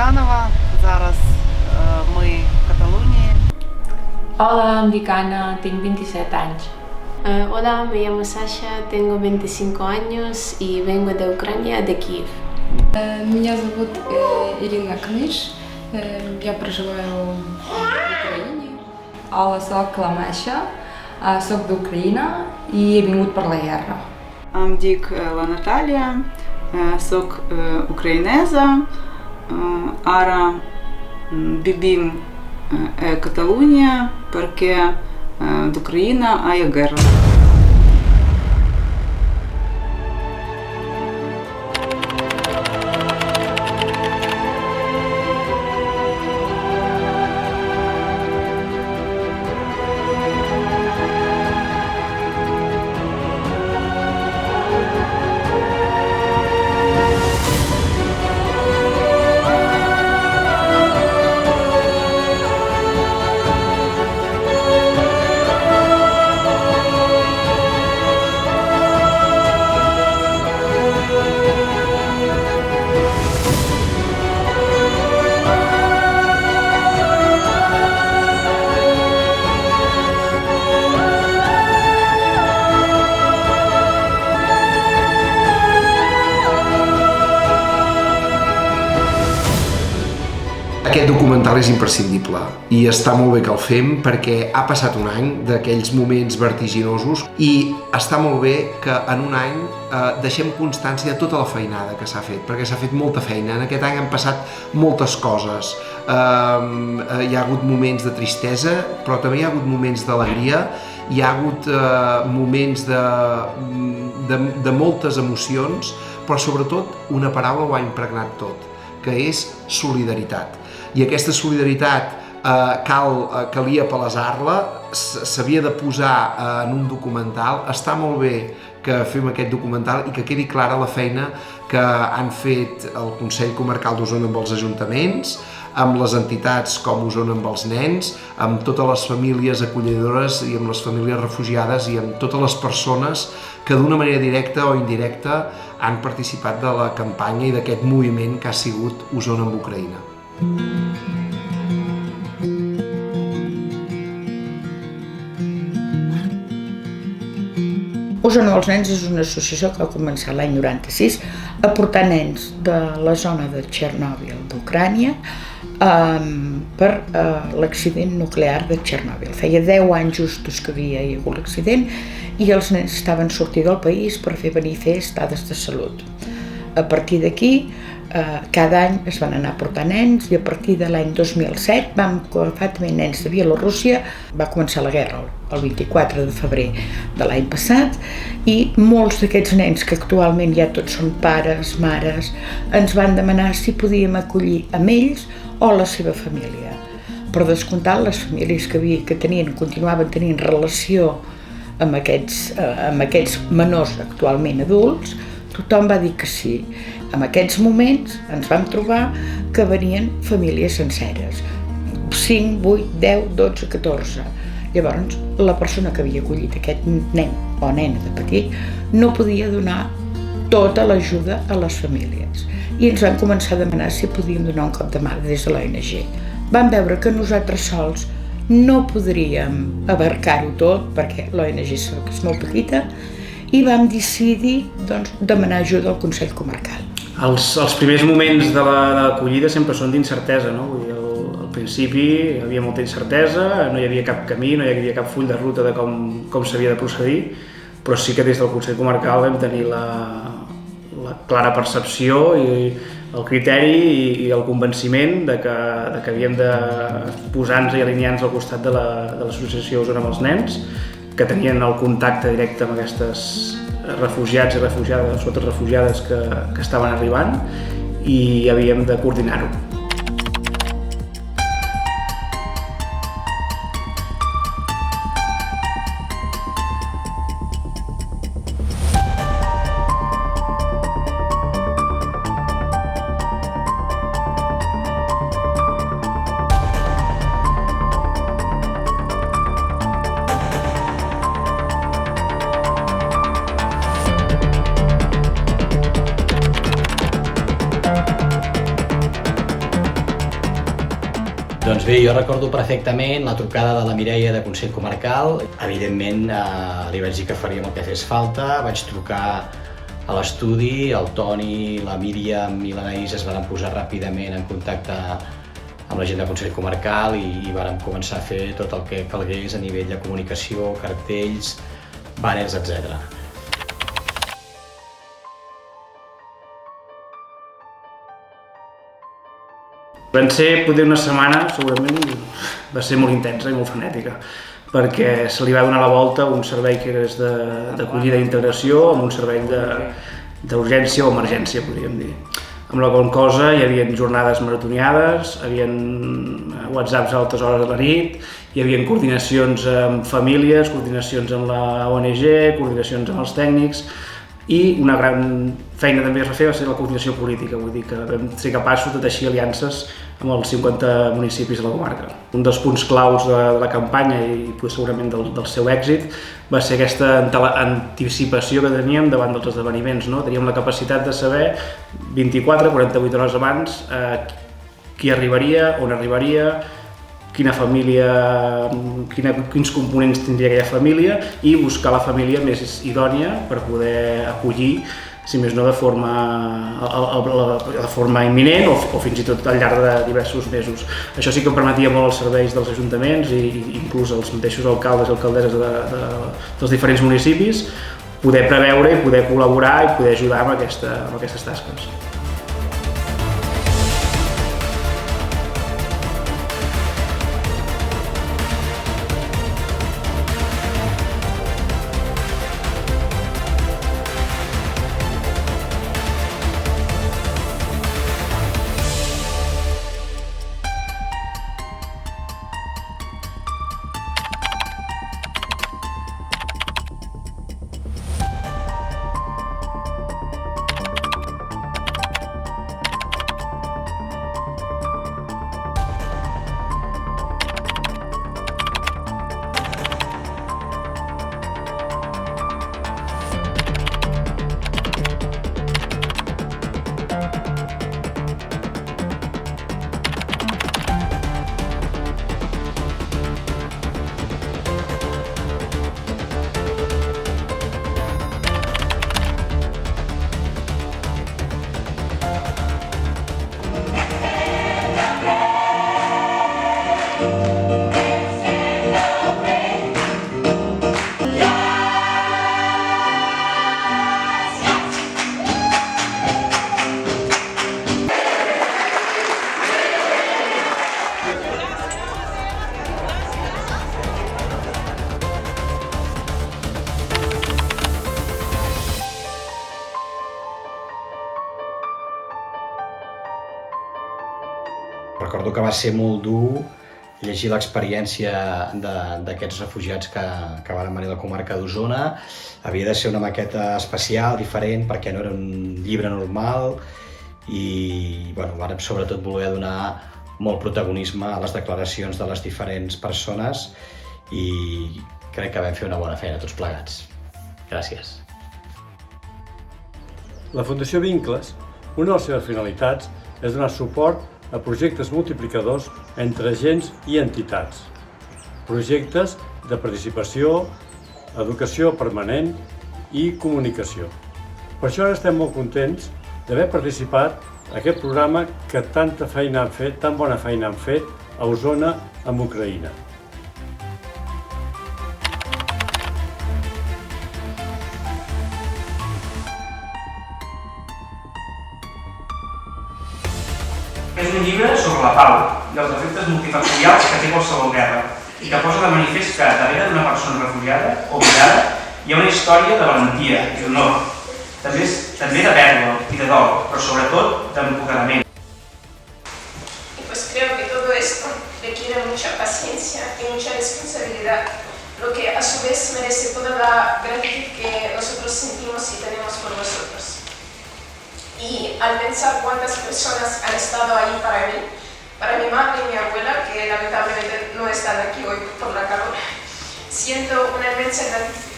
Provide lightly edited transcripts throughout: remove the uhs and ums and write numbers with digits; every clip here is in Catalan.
Труханова. Зараз ми в Catalunya. Hola, em dic Anna, tinc 27 anys. Hola, me llamo Sasha, tengo 25 años y vengo de Ucrania, de Киев. Меня зовут Ирина Книж, я проживаю в Украине. Hola, soc la Masha, soc d'Ucraïna i he vingut per la guerra. Em dic la Natàlia, soc ucraïnesa, ara vivim a Catalunya perquè d'Ucraïna hi ha guerra. Aquest documental és imprescindible i està molt bé que el fem perquè ha passat un any d'aquells moments vertiginosos i està molt bé que en un any deixem constància de tota la feinada que s'ha fet, perquè s'ha fet molta feina. En aquest any han passat moltes coses. Hi ha hagut moments de tristesa, però també hi ha hagut moments d'alegria, hi ha hagut moments de moltes emocions, però sobretot una paraula ho ha impregnat tot, que és solidaritat. I aquesta solidaritat calia palesar-la, s'havia de posar en un documental. Està molt bé que fem aquest documental i que quedi clara la feina que han fet el Consell Comarcal d'Osona amb els ajuntaments, amb les entitats com Osona amb els nens, amb totes les famílies acollidores i amb les famílies refugiades i amb totes les persones que d'una manera directa o indirecta han participat de la campanya i d'aquest moviment que ha sigut Osona amb Ucraïna. Osona amb els nens és una associació que va començar l'any 96 a portar nens de la zona de Txernòbil d'Ucrània per l'accident nuclear de Txernòbil. Feia 10 anys justos que havia hagut l'accident i els nens estaven sortint del país per fer venir fer estades de salut. A partir d'aquí, cada any es van anar portant nens i a partir de l'any 2007 vam agafar també nens de Bielorússia. Va començar la guerra el 24 de febrer de l'any passat i molts d'aquests nens, que actualment ja tots són pares, mares, ens van demanar si podíem acollir amb ells o la seva família. Per descomptat, les famílies que continuaven tenint relació amb aquests menors actualment adults, tothom va dir que sí. En aquests moments ens vam trobar que venien famílies senceres, 5, 8, 10, 12, 14. Llavors, la persona que havia acollit aquest nen o nena de petit no podia donar tota l'ajuda a les famílies. I ens van començar a demanar si podíem donar un cop de mà des de l'ONG. Vam veure que nosaltres sols no podríem abarcar-ho tot, perquè l'ONG és molt petita, i vam decidir demanar ajuda al Consell Comarcal. Els primers moments de l'acollida sempre són d'incertesa, no? Vull dir, al principi hi havia molta incertesa, no hi havia cap camí, no hi havia cap full de ruta de com s'havia de procedir, però sí que des del Consell Comarcal vam tenir la clara percepció i el criteri i el convenciment de que havíem de posar-nos i alinear-nos al costat de l'associació Osona amb els nens, que tenien el contacte directe amb aquestes refugiats i refugiades, sobretot refugiades que estaven arribant, i havíem de coordinar-ho. Bé, jo recordo perfectament la trucada de la Mireia de Consell Comarcal. Evidentment, li vaig dir que faríem el que fes falta, vaig trucar a l'estudi, el Toni, la Míriam i l'Anaïs es van posar ràpidament en contacte amb la gent del Consell Comarcal i vàrem començar a fer tot el que calgués a nivell de comunicació, cartells, banners, etc. Van ser potser una setmana, segurament, va ser molt intensa i molt frenètica, perquè se li va donar la volta a un servei que era d'acollida i integració amb un servei d'urgència o emergència, podríem dir. Amb la qual cosa hi havia jornades maratoniades, hi havia whatsapps a altes hores de la nit, hi havia coordinacions amb famílies, coordinacions amb la ONG, coordinacions amb els tècnics, i una gran feina també es va fer va ser la coordinació política, vull dir que vam ser capaços de teixir aliances amb els 50 municipis de la comarca. Un dels punts claus de la campanya i segurament del seu èxit va ser aquesta anticipació que teníem davant dels esdeveniments. Teníem la capacitat de saber 24-48 hores abans qui arribaria, on arribaria, quina família, quins components tindria aquella família i buscar la família més idònia per poder acollir, si més no de forma imminent o fins i tot al llarg de diversos mesos. Això sí que permetia molt els serveis dels ajuntaments i inclús els mateixos alcaldes i alcaldesses dels diferents municipis poder preveure i poder col·laborar i poder ajudar amb aquestes tasques. Recordo que va ser molt dur llegir l'experiència d'aquests refugiats que van venir a la comarca d'Osona. Havia de ser una maqueta especial, diferent, perquè no era un llibre normal i vàrem sobretot voler donar molt protagonisme a les declaracions de les diferents persones i crec que vam fer una bona feina tots plegats. Gràcies. La Fundació Vincles, una de les seves finalitats és donar suport a projectes multiplicadors entre agents i entitats. Projectes de participació, educació permanent i comunicació. Per això ara estem molt contents d'haver participat en aquest programa que tanta feina han fet, tan bona feina han fet a Osona amb Ucraïna. És un llibre sobre la pau i els efectes multifactorials que té qualsevol guerra i que posa de manifest que darrere d'una persona refugiada o migrada hi ha una història de valentia i d'honor, també de pèrdua i de dol, però sobretot d'empoderament. Y pues creo que todo esto requiere mucha paciencia y mucha responsabilidad, lo que a su vez merece toda la gratitud que nosotros sentimos y tenemos por vosotros. Y al pensar cuántas personas han estado ahí para mi madre y mi abuela, que lamentablemente no están aquí hoy por la calor, siento una inmensa gratitud.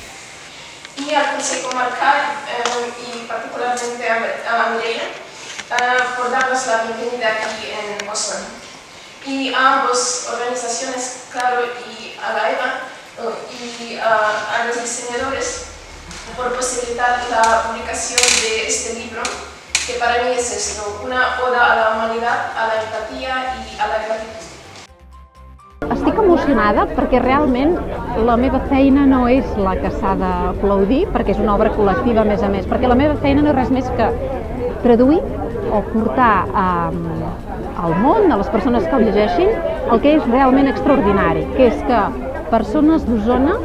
Y al Consejo Comarcal y particularmente a Mireia por darnos la bienvenida aquí en Osona. y a ambas organizaciones, claro, y a la EVA y a los diseñadores por posibilitar la publicación de este libro, que para mí es esto, una oda a la humanidad, a la empatía y a la gratitud. Estic emocionada perquè realment la meva feina no és la que s'ha d'aplaudir, perquè és una obra col·lectiva a més, perquè la meva feina no és res més que traduir o portar al món, a les persones que el llegeixin, el que és realment extraordinari, que és que persones d'Osona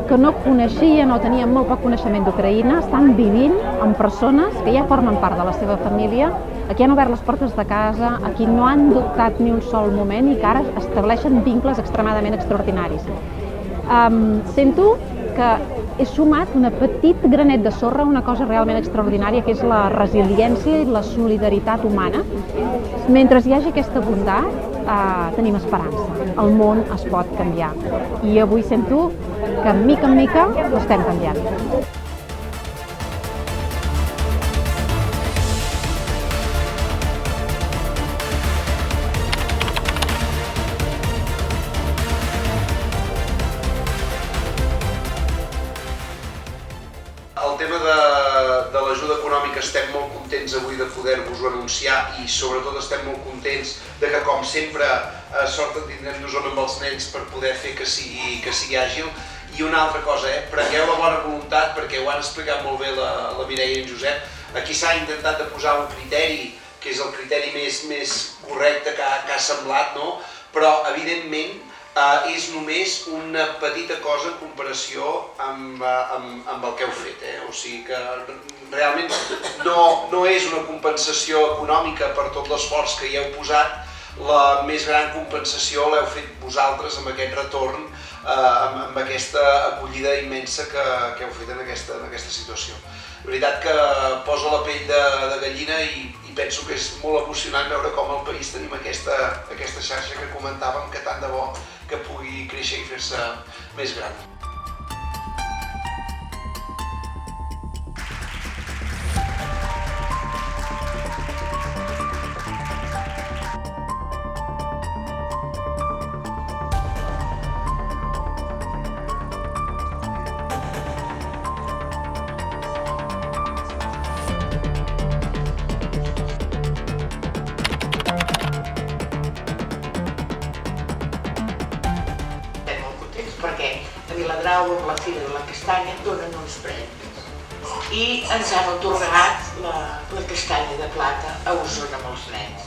que no coneixien o tenien molt poc coneixement d'Ucraïna estan vivint amb persones que ja formen part de la seva família, a qui han obert les portes de casa, a qui no han dubtat ni un sol moment i que ara estableixen vincles extremadament extraordinaris. Sento que he sumat un petit granet de sorra a una cosa realment extraordinària, que és la resiliència i la solidaritat humana. Mentre hi hagi aquesta bondat, tenim esperança. El món es pot canviar. I avui sento que, mica en mica, ho estem canviant. El tema de l'ajuda econòmica estem molt contents avui de poder-vos-ho anunciar i sobretot estem molt contents de que, com sempre, sort en tindrem d'Osona amb els nens per poder fer que sigui àgil. I una altra cosa, prengueu la bona voluntat, perquè ho han explicat molt bé la Mireia i en Josep. Aquí s'ha intentat de posar un criteri, que és el criteri més correcte que ha semblat, no? Però, evidentment, és només una petita cosa en comparació amb el que heu fet. O sigui que realment no és una compensació econòmica per tot l'esforç que hi heu posat. La més gran compensació l'heu fet vosaltres amb aquest retorn, amb aquesta acollida immensa que heu fet en aquesta situació. La veritat que posa la pell de gallina i penso que és molt emocionant veure com al país tenim aquesta xarxa que comentàvem, que tant de bo que pugui créixer i fer-se més gran. Perquè a Viladrau, amb la Fira de la Castanya, donen uns premis. I ens han atorgat la castanya de plata a Osona amb els nens.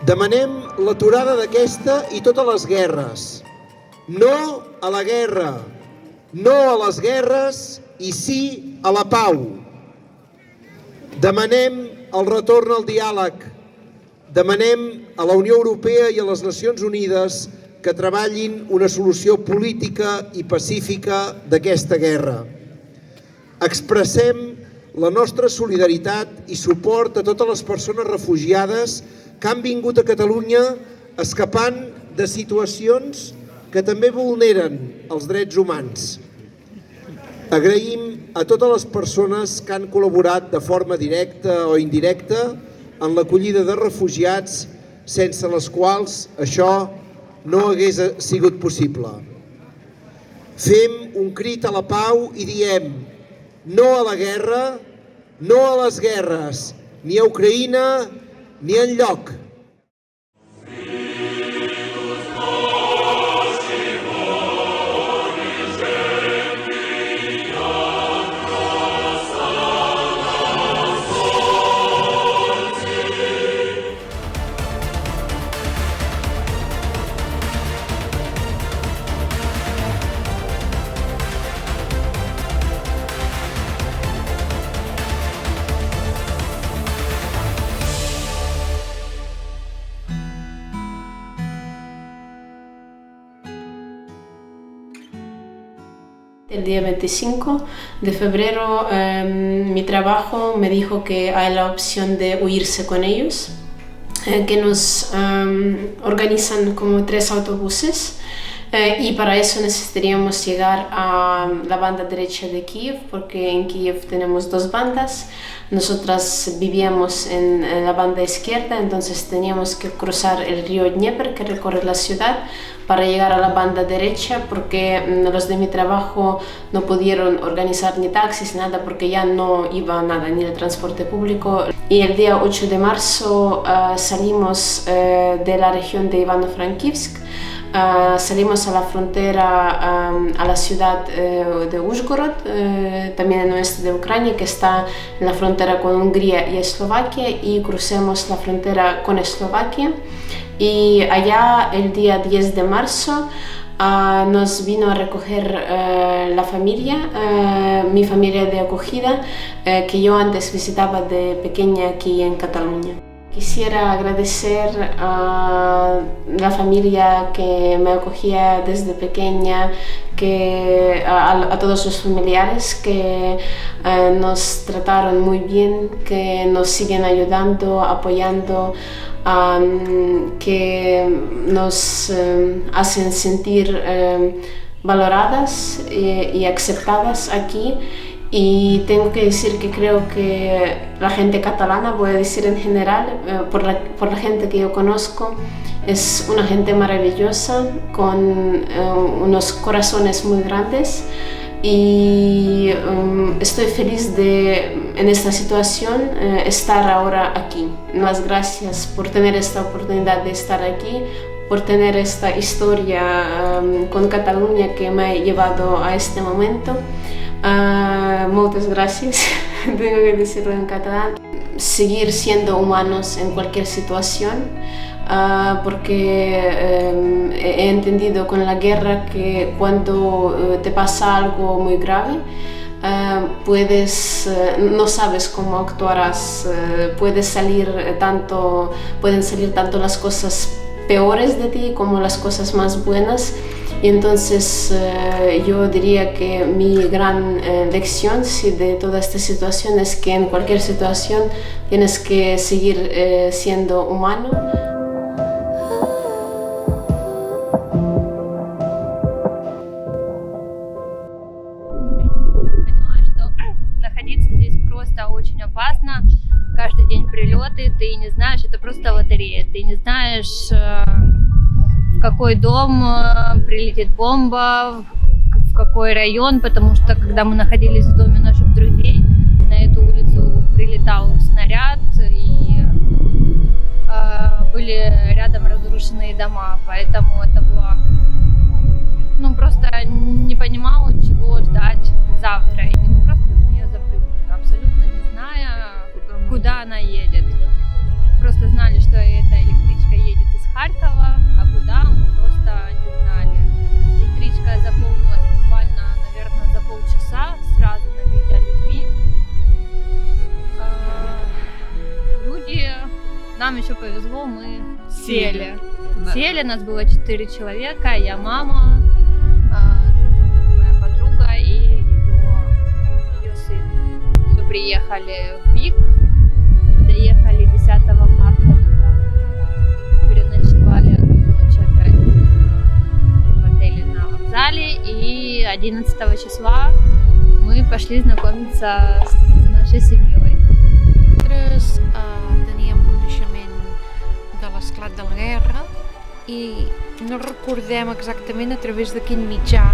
Demanem l'aturada d'aquesta i totes les guerres. No a la guerra, no a les guerres i sí a la pau. Demanem el retorn al diàleg. Demanem a la Unió Europea i a les Nacions Unides que treballin una solució política i pacífica d'aquesta guerra. Expressem la nostra solidaritat i suport a totes les persones refugiades que han vingut a Catalunya escapant de situacions que també vulneren els drets humans. Agraïm a totes les persones que han col·laborat de forma directa o indirecta en l'acollida de refugiats, sense les quals això no hagués sigut possible. Fem un crit a la pau i diem no a la guerra, no a les guerres, ni a Ucraïna, ni enlloc. El día 25 de febrero mi trabajo me dijo que hay la opción de huirse con ellos que nos organizan como 3 autobuses. Y para eso necesitaríamos llegar a la banda derecha de Kiev, porque en Kiev tenemos 2 bandas. Nosotras vivíamos en la banda izquierda, entonces teníamos que cruzar el río Dnieper, que recorre la ciudad, para llegar a la banda derecha, porque los de mi trabajo no pudieron organizar ni taxis, nada, porque ya no iba nada, ni el transporte público. Y el día 8 de marzo salimos de la región de Ivano-Frankivsk. Salimos a la frontera, a la ciudad de Uzhgorod, también en el oeste de Ucrania, que está en la frontera con Hungría y Eslovaquia, y crucemos la frontera con Eslovaquia. Y allá, el día 10 de marzo, nos vino a recoger la familia, mi familia de acogida, que yo antes visitaba de pequeña aquí en Cataluña. Quisiera agradecer a la familia que me acogía desde pequeña, a todos los familiares que nos trataron muy bien, que nos siguen ayudando, apoyando, que nos hacen sentir valoradas y aceptadas aquí. Y tengo que decir que creo que la gente catalana, voy a decir en general, por la gente que yo conozco, es una gente maravillosa, con unos corazones muy grandes, y estoy feliz de, en esta situación, estar ahora aquí. Las gracias por tener esta oportunidad de estar aquí, por tener esta historia con Cataluña que me ha llevado a este momento. Muchas gracias, tengo que decirlo en catalán. Seguir siendo humanos en cualquier situación, porque he entendido con la guerra que cuando te pasa algo muy grave, no sabes cómo actuarás, pueden salir tanto las cosas peores de ti como las cosas más buenas. Y entonces yo diría que mi gran lección de toda esta situación es que en cualquier situación tienes que seguir siendo humano. Находиться здесь просто очень опасно. Каждый день прилеты, ты не знаешь, это просто лотерея. Ты не знаешь, в какой дом прилетит бомба, в какой район, потому что когда мы находились в доме наших друзей, на эту улицу прилетал снаряд, и были рядом разрушенные дома, поэтому это было, просто не понимала, чего ждать завтра, и мы просто в нее запрыгнули, абсолютно не зная, куда она едет. Просто знали, что эта электричка едет из Харькова, а куда мы просто не знали. Электричка заполнилась буквально, наверное, за полчаса, сразу набита людьми. Люди, нам еще повезло, мы сели. Сели, нас было 4 человека, я, мама, моя подруга и ее сын. Мы приехали в Бик, доехали 10 марта туда, переночевали ночь опять в отеле на вокзале, и 11 числа мы пошли знакомиться с нашей семьей. Nosaltres teníem coneixement de l'esclat de la guerra i no recordem exactament a través de quin mitjà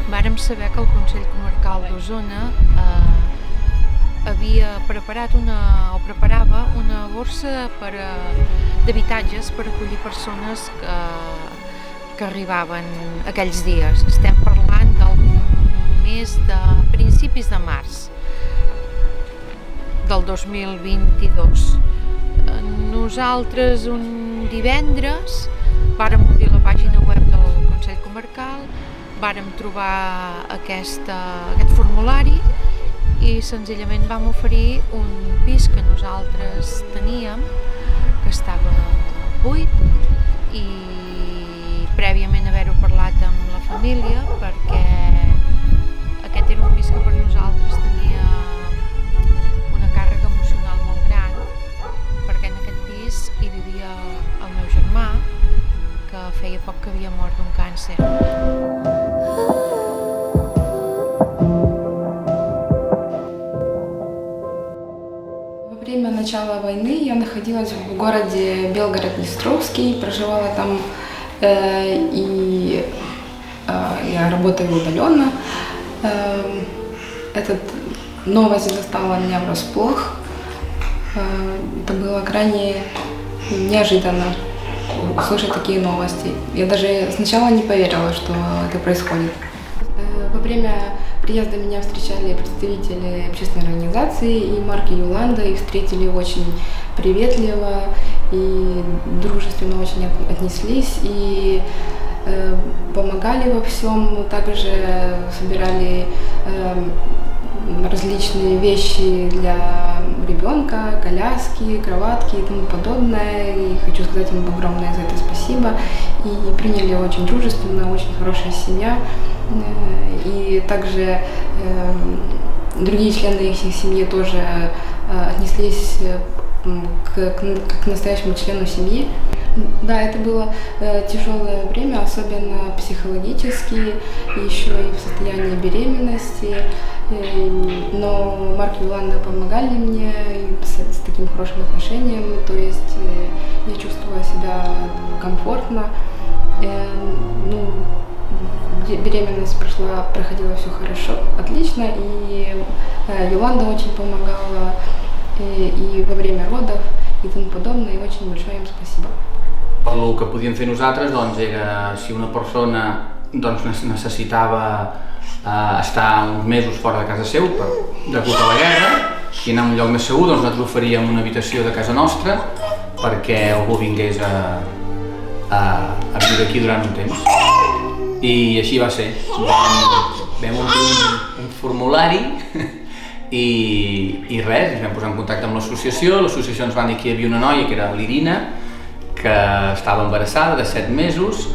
vàrem saber que el Consell Comarcal d'Osona havia preparat preparava una borsa d'habitatges per acollir persones que arribaven aquells dies. Estem parlant del mes de principis de març del 2022. Nosaltres un divendres vàrem obrir la pàgina web del Consell Comarcal, vàrem trobar aquest formulari i senzillament vam oferir un pis que nosaltres teníem, que estava buit, i prèviament haver-ho parlat amb la família, perquè aquest era un pis que per nosaltres tenia una càrrega emocional molt gran, perquè en aquest pis hi vivia начала войны я находилась в городе Белгород-Днестровский, проживала там, и я работаю удаленно. Эта новость застала меня врасплох. Это было крайне неожиданно услышать такие новости. Я даже сначала не поверила, что это происходит. Во время приезда меня встречали представители общественной организации и марки Юланда, их встретили очень приветливо и дружественно очень отнеслись и помогали во всем, также собирали различные вещи для ребенка, коляски, кроватки и тому подобное. И хочу сказать им огромное за это спасибо. И приняли очень дружественно, очень хорошая семья. И также другие члены их семьи тоже отнеслись как к настоящему члену семьи. Да, это было тяжелое время, особенно психологически, еще и в состоянии беременности. Но Марк и Юланда помогали мне с таким хорошим отношением, то есть я чувствовала себя комфортно. Беременность проходила все хорошо, отлично, и Юланда очень помогала и во время родов и тому подобное, и очень большое им спасибо. El que podíem fer nosaltres era, si una persona necessitava estar uns mesos fora de casa seu degut a la guerra i anar a un lloc més segur, nosaltres oferíem una habitació de casa nostra perquè algú vingués a viure aquí durant un temps. I així va ser. Vam omplir un formulari i res, ens vam posar en contacte amb l'associació ens van dir que hi havia una noia que era l'Irina, que estava embarassada de 7 mesos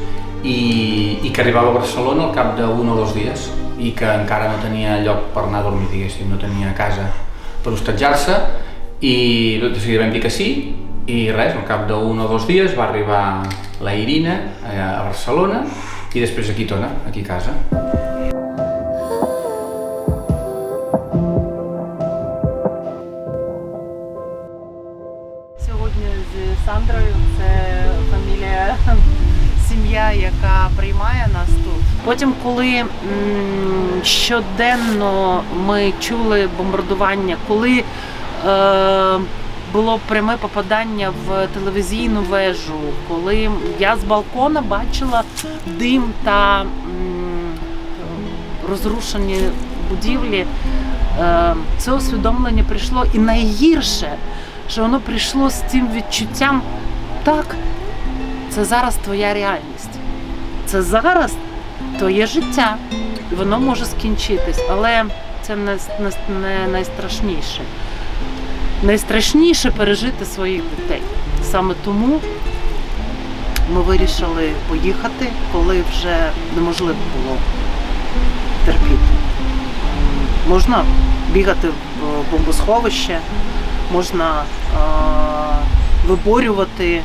i que arribava a Barcelona al cap d'un o 2 dies i que encara no tenia lloc per anar a dormir, diguéssim, no tenia casa per hostatjar-se i vam dir que sí i res, al cap d'un o 2 dies va arribar la Irina a Barcelona i després aquí torna, aquí a casa. Сандрою, це фамілія, сім'я, яка приймає нас тут. Потім, коли щоденно ми чули бомбардування, коли було пряме попадання в телевізійну вежу, коли я з балкона бачила дим та розрушені будівлі, це усвідомлення прийшло. І найгірше, що воно прийшло з цим відчуттям, так, це зараз твоя реальність, це зараз твоє життя, і воно може скінчитись, але це не найстрашніше. Найстрашніше пережити своїх дітей. Саме тому ми вирішили поїхати, коли вже неможливо було терпіти. Можна бігати в бомбосховище, можна виборювати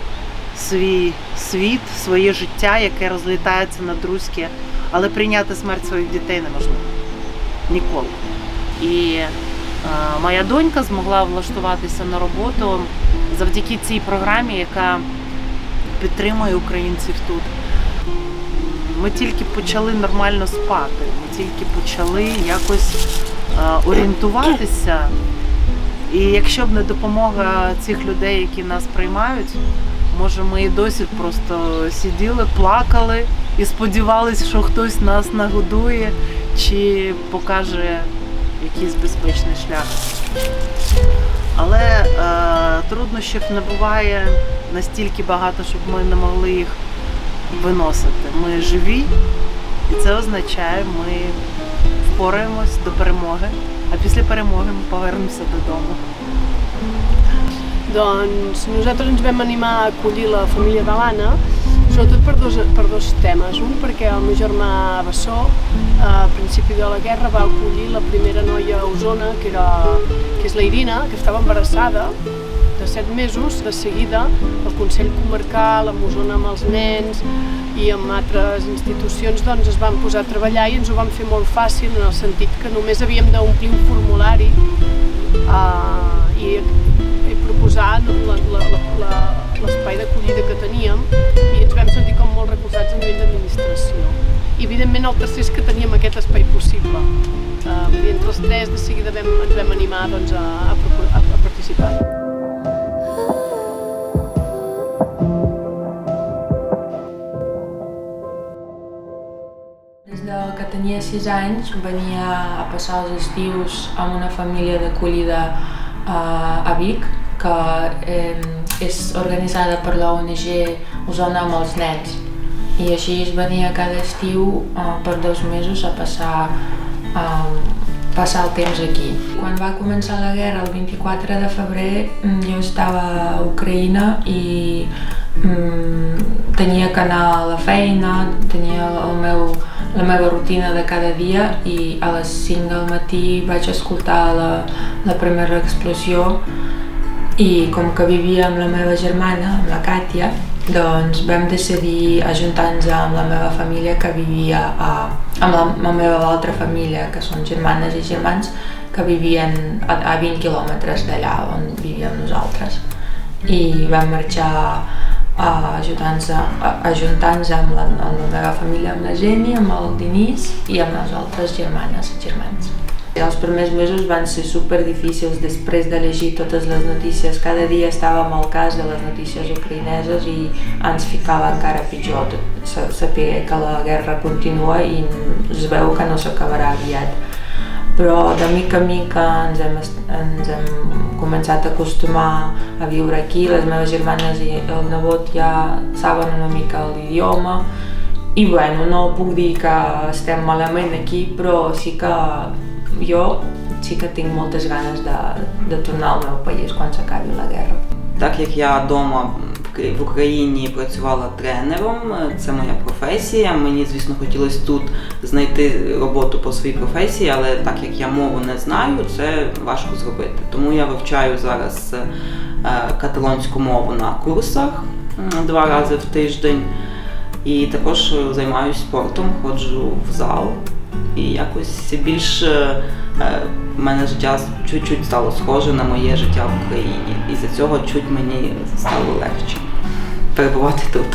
свій світ, своє життя, яке розлітається на друзки, але прийняти смерть своїх дітей неможливо. Ніколи. І моя донька змогла влаштуватися на роботу завдяки цій програмі, яка підтримує українців тут. Ми тільки почали нормально спати, ми тільки почали якось орієнтуватися. І якщо б не допомога цих людей, які нас приймають, може ми і досі просто сиділи, плакали і сподівалися, що хтось нас нагодує чи покаже якийсь безпечний шлях. Але труднощів не буває настільки багато, щоб ми не могли їх виносити. Ми живі, і це означає, ми впораємось до перемоги, а після перемоги ми повернемося додому. Doncs nosaltres ens vam animar a acollir la família de l'Anna, sobretot per dos temes. Un, perquè el meu germà Bessó, a principi de la guerra, va acollir la primera noia a Osona, que és la Irina, que estava embarassada de 7 mesos. De seguida, el Consell Comarcal, amb Osona amb els nens i amb altres institucions, doncs es van posar a treballar i ens ho van fer molt fàcil, en el sentit que només havíem d'omplir un formulari i proposar l'espai d'acollida que teníem i ens vam sentir com molt recolzats a nivell d'administració. I evidentment el tercer és que teníem aquest espai possible. I entre els tres de seguida ens vam animar doncs, a participar. Des que tenia 6 anys venia a passar els estius amb una família d'acollida a Vic, que és organitzada per l'ONG Osona amb els nens. I així venia cada estiu per 2 mesos a passar el temps aquí. Quan va començar la guerra, el 24 de febrer, jo estava a Ucraïna i tenia que anar a la feina, tenia la meva rutina de cada dia i a les 5 del matí vaig escoltar la primera explosió i com que vivia amb la meva germana, amb la Kàtia, doncs vam decidir ajuntar-nos amb la meva família que vivia amb la meva altra família, que són germanes i germans, que vivien a 20 quilòmetres d'allà on vivíem nosaltres. I vam marxar ajuntant-nos amb la meva família, amb la Jenny, amb el Denís i amb les altres germanes i germans. Els primers mesos van ser super difícils després de llegir totes les notícies. Cada dia estàvem al cas de les notícies ucraïneses i ens ficava encara pitjor saber que la guerra continua i es veu que no s'acabarà aviat. Però de mica en mica ens hem començat a acostumar a viure aquí. Les meves germanes i el nebot ja saben una mica l'idioma i bueno, no puc dir que estem malament aquí, però sí que jo sí que tinc moltes ganes de tornar al meu país quan s'acabi la guerra. Так як я вдома в Україні працювала тренером, це моя професія, мені, звісно, хотілося тут знайти роботу по своїй професії, але так як я мову не знаю, це важко зробити. Тому я вивчаю зараз каталонську мову на курсах 2 рази в тиждень і також займаюся спортом, ходжу в зал. І якось більше в мене життя чуть-чуть стало схоже на моє життя в Україні. І з-за цього чуть мені стало легше перебувати тут.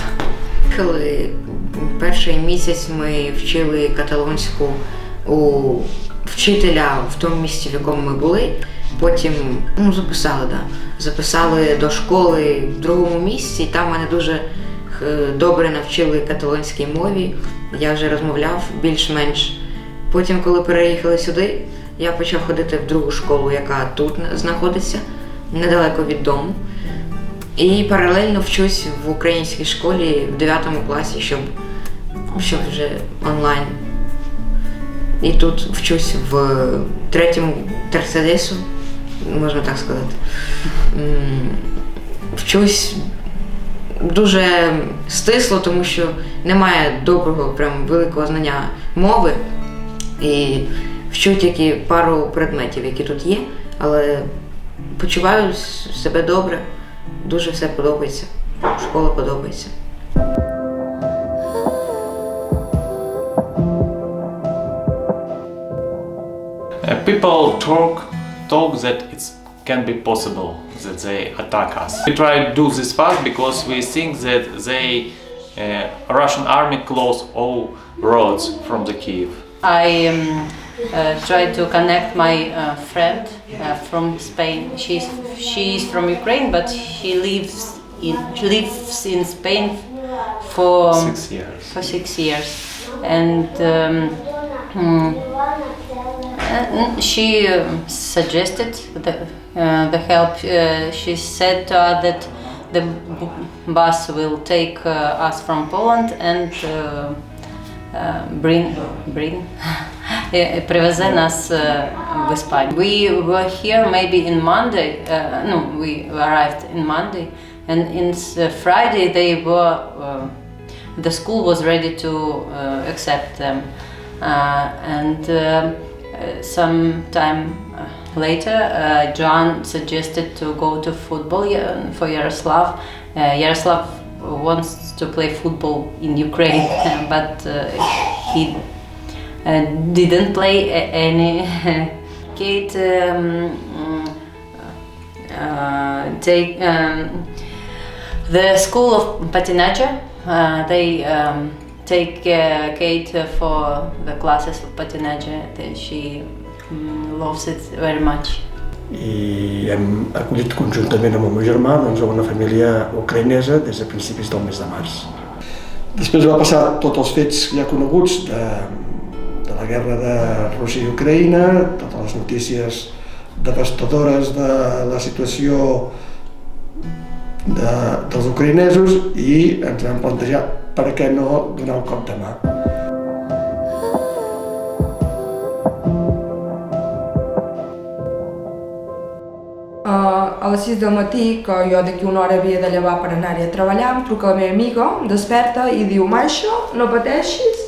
Коли перший місяць ми вчили каталонську у вчителя в тому місці, в якому ми були, потім записали до школи в другому місці, і там мене дуже добре навчили каталонській мові, я вже розмовляв більш-менш. Потім, коли переїхали сюди, я почав ходити в другу школу, яка тут знаходиться, недалеко від дому. І паралельно вчусь в українській школі в 9 класі, щоб вже онлайн. І тут вчусь в 3-му Терцедесу, можна так сказати. Вчусь дуже стисло, тому що немає доброго, прям великого знання мови. І вчу тільки пару предметів, які тут є, але почуваю себе добре, дуже все подобається, школа подобається. People talk that it can be possible that they attack us. We try to do this fast because we think that Russian army closed all roads from the Kiev. I try to connect my friend from Spain. She is from Ukraine, but she lives in Spain for 6 years. For 6 years, and she suggested the help. She said to us that the bus will take us from Poland and привезе нас в Іспанію. We were here maybe in Monday. We arrived in Monday, and in Friday the school was ready to accept them. And some time later, John suggested to go to football for Yaroslav. Yaroslav wants to play football in Ukraine, but he didn't play any. Kate the school of patinage. They take Kate for the classes of patinage. She loves it very much. I hem acollit conjuntament amb el meu germà doncs, a una família ucraïnesa des de principis del mes de març. Després va passar tots els fets ja coneguts de la guerra de Rússia i Ucraïna, totes les notícies devastadores de la situació dels ucraïnesos i ens vam plantejar per què no donar un cop de mà. A les 6 del matí, que jo d'aquí una hora havia de llevar per anar-hi a treballar, em truca la meva amiga, desperta i diu: Maixa, no pateixis,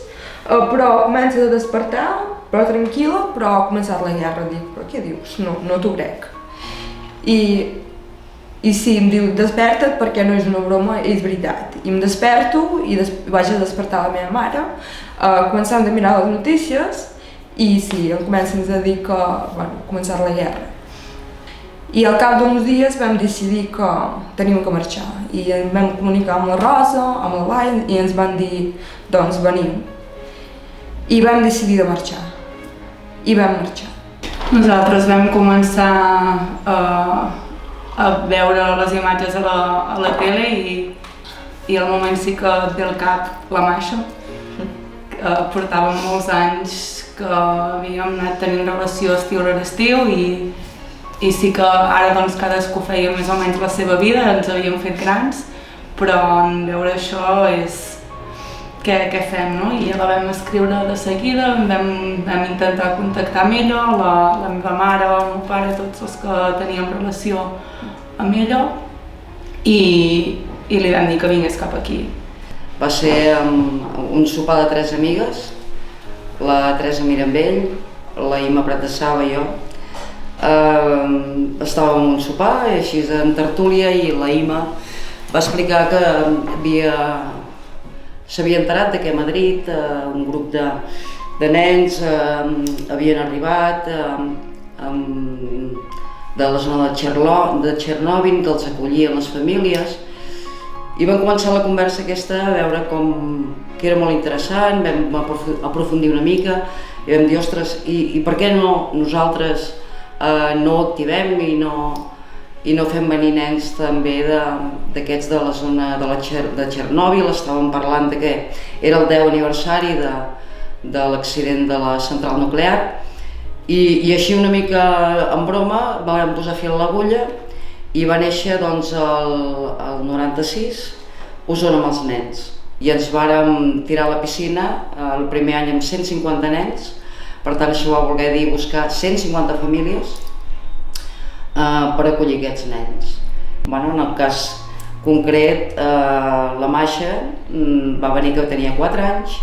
però comença a despertar, però tranquil·la, però ha començat la guerra. Dic: però què dius? No t'ho crec. I sí, em diu: desperta't perquè no és una broma, és veritat. I em desperto i vaig a despertar la meva mare, començant a mirar les notícies i sí, em comencen a dir que ha començat la guerra. I al cap d'uns dies vam decidir que teníem que marxar i ens vam comunicar amb la Rosa, amb el Lai i ens van dir: doncs veniu. I vam decidir de marxar. I vam marxar. Nosaltres vam començar a veure les imatges a la tele i al moment sí que ve al cap la Masha. Portàvem molts anys que havíem anat tenint relació estiu rere estiu i sí que ara doncs cadascú feia més o menys la seva vida, ens havíem fet grans, però en veure això és què fem, no? I la vam escriure de seguida, vam intentar contactar amb ella, la meva mare, el meu pare, tots els que teníem relació amb ella i li vam dir que vingués cap aquí. Va ser un sopar de 3 amigues, la Teresa Mirambell, la Ima Prat de Saba i jo. Estàvem en un sopar, així en tertúlia, i la Ima va explicar que s'havia enterat que a Madrid un grup de nens havien arribat de la zona de Txernòbil, que els acollien les famílies, i vam començar la conversa aquesta a veure que era molt interessant, vam aprofundir una mica i vam dir: ostres, i per què no nosaltres no ho activem i no fem venir nens també d'aquests de la zona de Txernòbil? Estàvem parlant que era el 10 aniversari de l'accident de la central nuclear i així una mica en broma vam posar fil a l'agulla i va néixer doncs el 96 Osona amb els nens i ens vàrem tirar a la piscina el primer any amb 150 nens. Per tant, això va voler dir buscar 150 famílies per acollir aquests nens. En el cas concret, la Masha va venir que tenia 4 anys,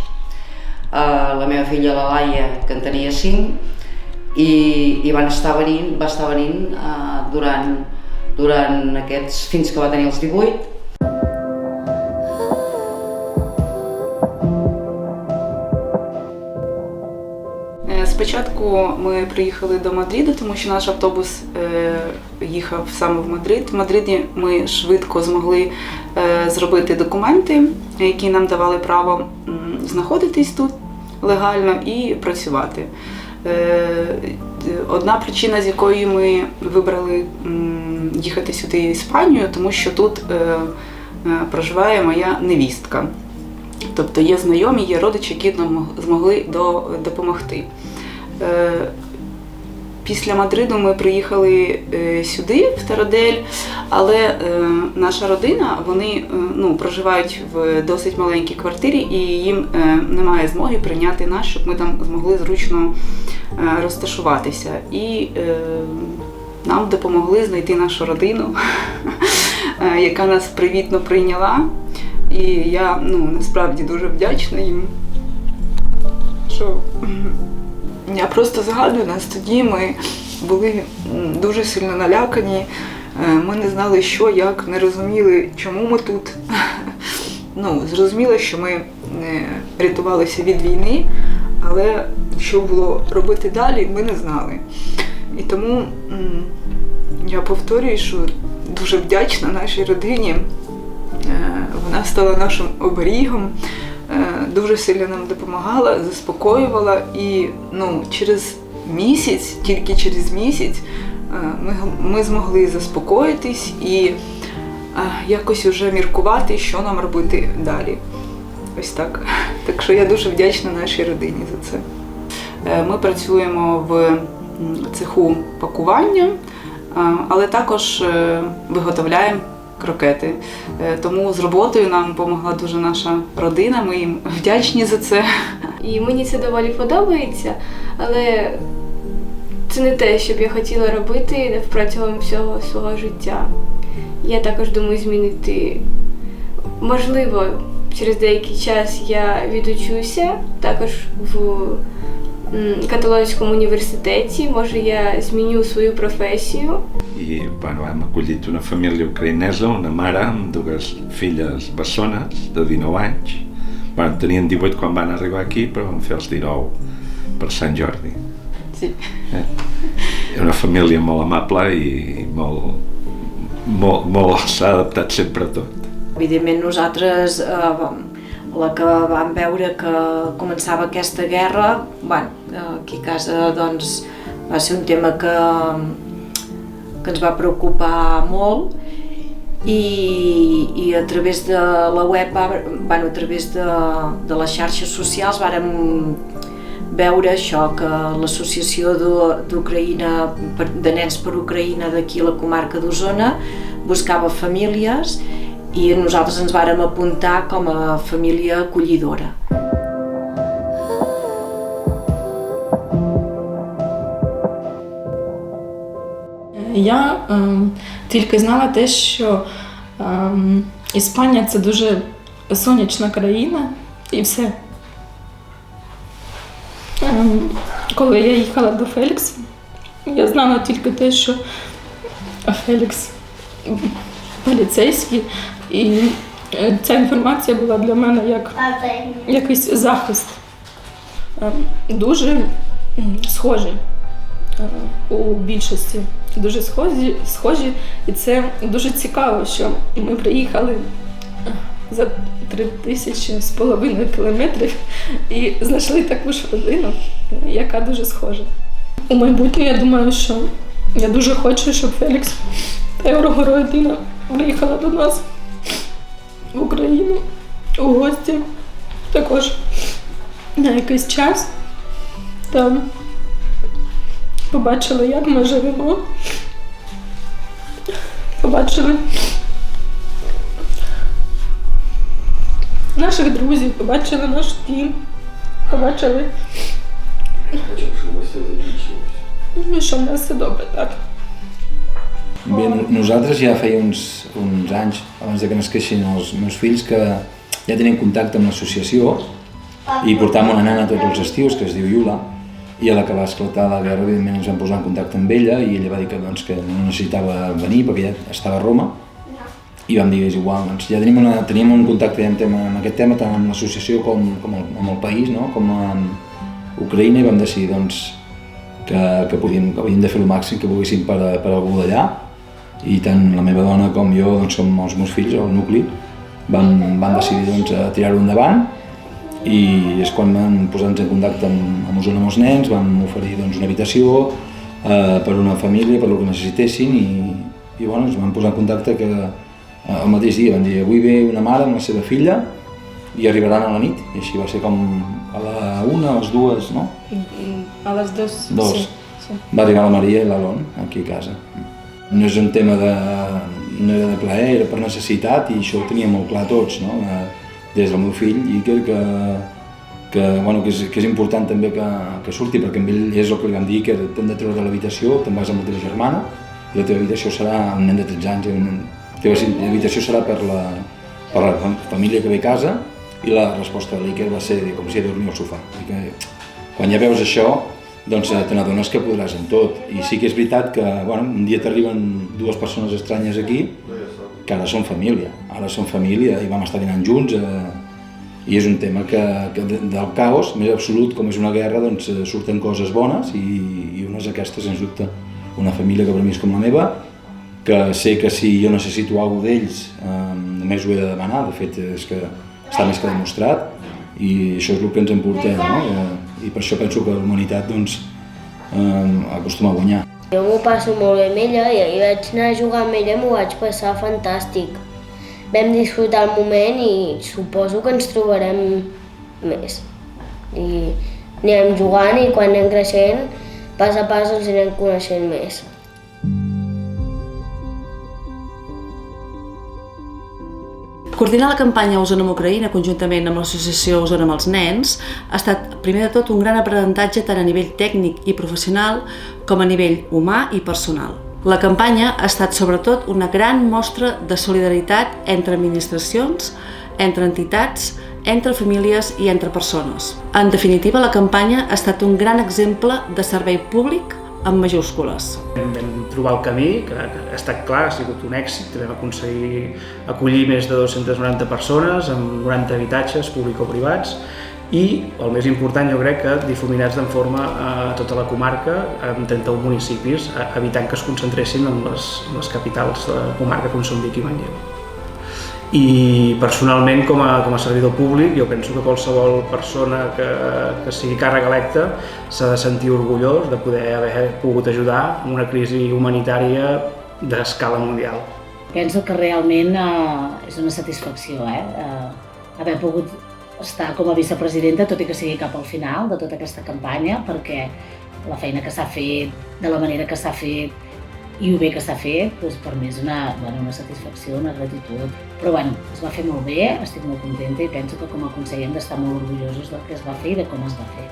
la meva filla la Laia que en tenia 5 i va estar venint durant aquests fins que va tenir els 18. Спочатку ми приїхали до Мадриду, тому що наш автобус їхав саме в Мадрид. В Мадриді ми швидко змогли зробити документи, які нам давали право знаходитись тут легально і працювати. Одна причина, з якої ми вибрали їхати сюди в Іспанію, тому що тут проживає моя невістка. Тобто є знайомі, є родичі, які нам змогли допомогти. Після Мадриду ми приїхали сюди, в Тарадель, але наша родина, вони проживають в досить маленькій квартирі і їм немає змоги прийняти нас, щоб ми там змогли зручно розташуватися. І нам допомогли знайти нашу родину, яка нас привітно прийняла. І я насправді дуже вдячна їм, що я просто згадую нас тоді, ми були дуже сильно налякані, ми не знали що, як, не розуміли, чому ми тут. Зрозуміло, що ми рятувалися від війни, але що було робити далі, ми не знали. І тому Я повторюю, що дуже вдячна нашій родині. Вона стала нашим оберігом, дуже сильно нам допомагала, заспокоювала. І через місяць, тільки через місяць, ми змогли заспокоїтись і якось вже міркувати, що нам робити далі. Ось так. Так що я дуже вдячна нашій родині за це. Ми працюємо в цеху пакування, але також виготовляємо крокети. Тому з роботою нам допомогла дуже наша родина, ми їм вдячні за це. І мені це доволі подобається, але це не те, що б я хотіла робити протягом всього свого життя. Я також думаю змінити. Можливо, через деякий час я відучуся, також в Каталонському університеті, може я зміню свою професію. I hem acollit una família ucraïnesa, una mare amb dues filles bessones de 19 anys. Tenien 18 quan van arribar aquí, però van fer els 19 per Sant Jordi. Sí. Una família molt amable i molt s'ha adaptat sempre a tot. Evidentment nosaltres, la que vam veure que començava aquesta guerra, aquí a casa doncs, va ser un tema que ens va preocupar molt i a través de la web, a través de les xarxes socials vàrem veure això, que l'associació d'Ucraïna, de nens per Ucraïna d'aquí a la comarca d'Osona buscava famílies i nosaltres ens vàrem apuntar com a família acollidora. Я тільки знала те, що Іспанія – це дуже сонячна країна і все. Коли я їхала до Фелікса, я знала тільки те, що Фелікс поліцейський, і ця інформація була для мене як якийсь захист. Дуже схожі у більшості, дуже схожі, і це дуже цікаво, що ми приїхали за 3500 кілометрів і знайшли таку ж родину, яка дуже схожа. У майбутньому я думаю, що я дуже хочу, щоб Фелікс та його родина приїхала до нас в Україну у гості також на якийсь час. Там побачили, як ми живемо, побачили наших друзів, побачили наш дім, побачили, що в нас все добре, так. Bé, nosaltres ja feia uns anys, abans que nasquessin els meus fills, que ja teníem contacte amb l'associació i portàvem una nana tots els estius, que es diu Iula, i a la que va esclatar la guerra, evidentment, ens vam posar en contacte amb ella i ella va dir que no necessitava venir perquè ja estava a Roma i vam dir, és igual, doncs ja teníem un contacte amb aquest tema tant amb l'associació com amb el país, no? Com amb Ucraïna, i vam decidir doncs, que havíem de fer el màxim que poguéssim per algú d'allà, i tant la meva dona com jo, doncs, com els meus fills, el nucli, vam decidir doncs, tirar-ho endavant, i és quan vam posar-nos en contacte amb Osona amb els nens, vam oferir doncs, una habitació per una família, per el que necessitessin, i bueno, ens vam posar en contacte que el mateix dia van dir avui ve una mare amb la seva filla i arribaran a la nit, i així va ser com a la 1, a les 2, no? A les 2, sí. Va arribar la Maria i l'Alon aquí a casa. No és un tema no era de plaer, era per necessitat, i això ho tenia molt clar tots, no? Des del meu fill, i crec que és important també que surti, perquè amb ell és el que li vam dir, que t'hem de treure de l'habitació, te'n vas amb la teva germana, i la teva habitació serà un nen de 13 anys, la teva habitació serà per la família que ve a casa, i la resposta de l'Iker va ser com si dormia al sofà. Quan ja veus això, doncs te n'adones que podràs en tot. I sí que és veritat que un dia t'arriben dues persones estranyes aquí, que ara són família. Ara són família i vam estar dinant junts. I és un tema que del caos més absolut, com és una guerra, doncs surten coses bones, i unes d'aquestes, sens dubte. una família que per mi és com la meva, que sé que si jo necessito alguna cosa d'ells només ho he de demanar, de fet és que està més que demostrat i això és el que ens emportem, no? I per això penso que la humanitat doncs, acostuma a guanyar. Jo m'ho passo molt bé amb ella i ahir vaig anar a jugar amb ella i m'ho vaig passar fantàstic. Vam disfrutar el moment i suposo que ens trobarem més. I anirem jugant i quan anem creixent, pas a pas ens anirem coneixent més. Coordinar la campanya Osona amb Ucraïna conjuntament amb l'associació Osona amb els nens ha estat, primer de tot, un gran aprenentatge tant a nivell tècnic i professional com a nivell humà i personal. La campanya ha estat sobretot una gran mostra de solidaritat entre administracions, entre entitats, entre famílies i entre persones. En definitiva, la campanya ha estat un gran exemple de servei públic amb majúscules. Vam trobar el camí, que ha estat clar, ha sigut un èxit. Vam aconseguir acollir més de 290 persones amb 90 habitatges públics o privats i, el més important, jo crec que difuminats de forma a tota la comarca, en 31 municipis, evitant que es concentressin en les capitals de la comarca com són Vic i Manlleu. I personalment, com a servidor públic, jo penso que qualsevol persona que sigui càrrec electe s'ha de sentir orgullós de poder haver pogut ajudar en una crisi humanitària d'escala mundial. Penso que realment és una satisfacció haver pogut estar com a vicepresidenta, tot i que sigui cap al final de tota aquesta campanya, perquè la feina que s'ha fet, de la manera que s'ha fet, i el bé que s'ha fet, doncs per mi és una satisfacció, una gratitud. Però es va fer molt bé, estic molt contenta i penso que com a conseller hem d'estar molt orgullosos del que es va fer i de com es va fer.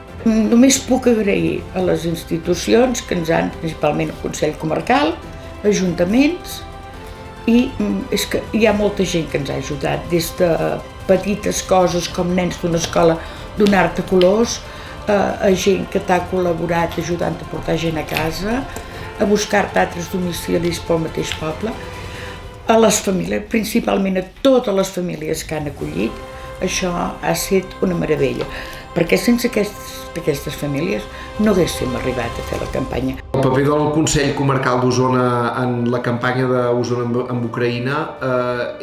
Només puc agrair a les institucions que ens han, principalment el Consell Comarcal, ajuntaments, i és que hi ha molta gent que ens ha ajudat, des de petites coses com nens d'una escola donar-te colors, a gent que t'ha col·laborat ajudant a portar gent a casa, a buscar-te altres domicilis pel mateix poble, a les famílies, principalment a totes les famílies que han acollit, això ha estat una meravella, perquè sense aquestes famílies no haguéssim arribat a fer la campanya. El paper del Consell Comarcal d'Osona en la campanya d'Osona amb Ucraïna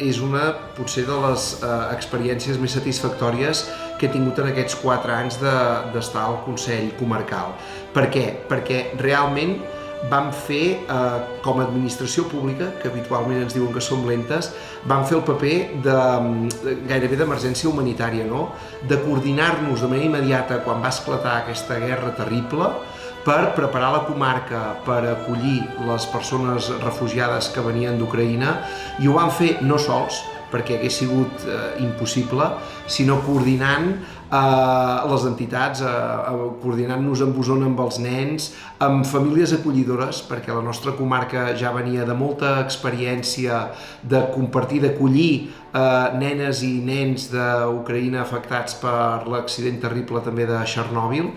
és una, potser, de les experiències més satisfactòries que he tingut en aquests 4 anys d'estar al Consell Comarcal. Per què? Perquè realment vam fer, com a administració pública, que habitualment ens diuen que som lentes, vam fer el paper gairebé d'emergència humanitària, no? De coordinar-nos de manera immediata quan va esclatar aquesta guerra terrible per preparar la comarca per acollir les persones refugiades que venien d'Ucraïna, i ho vam fer no sols, perquè hagués sigut impossible, sinó coordinant les entitats, coordinant-nos amb Osona, amb els nens, amb famílies acollidores, perquè la nostra comarca ja venia de molta experiència de compartir, d'acollir nenes i nens d'Ucraïna afectats per l'accident terrible també de Chernobyl,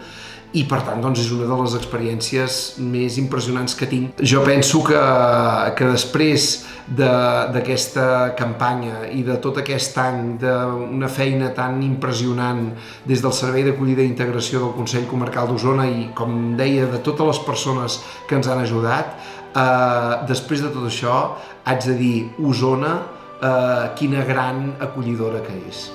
i per tant doncs, és una de les experiències més impressionants que tinc. Jo penso que després d'aquesta campanya i de tot aquest any d'una feina tan impressionant des del Servei d'Acollida i Integració del Consell Comarcal d'Osona i, com deia, de totes les persones que ens han ajudat, després de tot això haig de dir Osona, quina gran acollidora que és.